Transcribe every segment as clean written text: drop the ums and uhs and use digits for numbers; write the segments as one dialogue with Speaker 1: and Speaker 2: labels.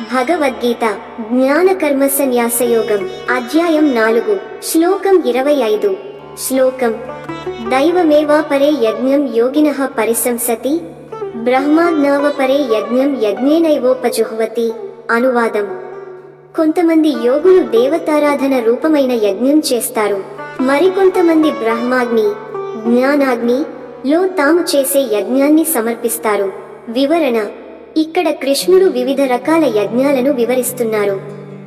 Speaker 1: భగవద్గీత జ్ఞానకర్మ సన్యాసయోగం అధ్యాయం 4 శ్లోకం 25 శ్లోకం దైవమేవాపరే యజ్ఞం యోగినః పరిశంసతి బ్రహ్మాజ్ఞావపరే యజ్ఞం యజ్ఞేనైవోపజుహ్వతి అనువాదం కొంతమంది యోగులు దేవతారాధన రూపమైన యజ్ఞం చేస్తారు. మరికొంతమంది బ్రహ్మాగ్ని జ్ఞానాగ్ని లో తాము చేసే యజ్ఞాన్ని సమర్పిస్తారు. వివరణ: ఇక్కడ కృష్ణుడు వివిధ రకాల యజ్ఞాలను వివరిస్తున్నారు.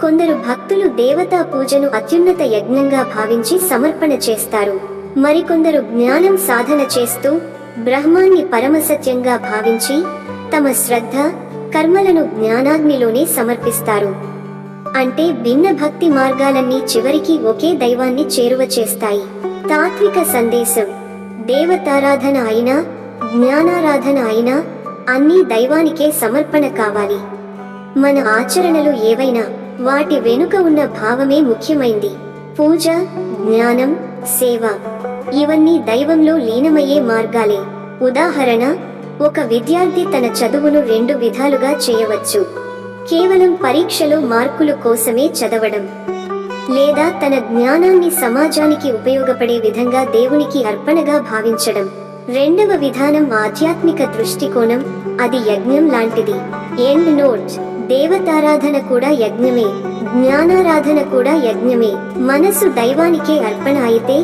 Speaker 1: కొందరు భక్తులు దేవతా పూజను అత్యున్నత యజ్ఞంగా భావించి సమర్పణ చేస్తారు. మరికొందరు జ్ఞానం సాధన చేస్తూ బ్రహ్మాన్ని పరమసత్యంగా భావించి తమ శ్రద్ధ కర్మలను జ్ఞానాగ్నిలోనే సమర్పిస్తారు. అంటే భిన్న భక్తి మార్గాలన్నీ చివరికి ఒకే దైవాన్ని చేరువ చేస్తాయి. తాత్విక సందేశం: దేవతారాధన అయినా జ్ఞానారాధన అయినా అన్నీ దైవానికే సమర్పణ కావాలి. మన ఆచరణలు ఏవైనా వాటి వెనుక ఉన్న భావమే ముఖ్యమైంది. పూజ, జ్ఞానం, సేవ ఇవన్నీ దైవంలో లీనమయ్యే మార్గాలే. ఉదాహరణ: ఒక విద్యార్థి తన చదువును 2 విధాలుగా చేయవచ్చు. కేవలం పరీక్షలో మార్కుల కోసమే చదవడం, లేదా తన జ్ఞానాన్ని సమాజానికి ఉపయోగపడే విధంగా దేవునికి అర్పణగా భావించడం. రెండవ విధానం ఆధ్యాత్మిక దృష్టికోణం, అది యజ్ఞం లాంటిది. ఎండ్ నోట్: దేవతారాధన కూడా యజ్ఞమే, జ్ఞానారాధన కూడా యజ్ఞమే. మనసు దైవానికే అర్పణ అయితే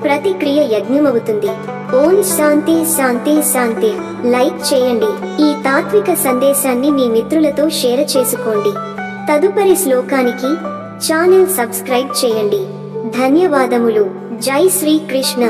Speaker 1: ప్రతిక్రియ యజ్ఞమవుతుంది. ఓం శాంతి శాంతి శాంతి. లైక్ చేయండి. ఈ తాత్విక సందేశాన్ని మీ మిత్రులతో షేర్ చేసుకోండి. తదుపరి శ్లోకానికి ఛానల్ సబ్స్క్రైబ్ చేయండి. ధన్యవాదములు. జై శ్రీ కృష్ణ.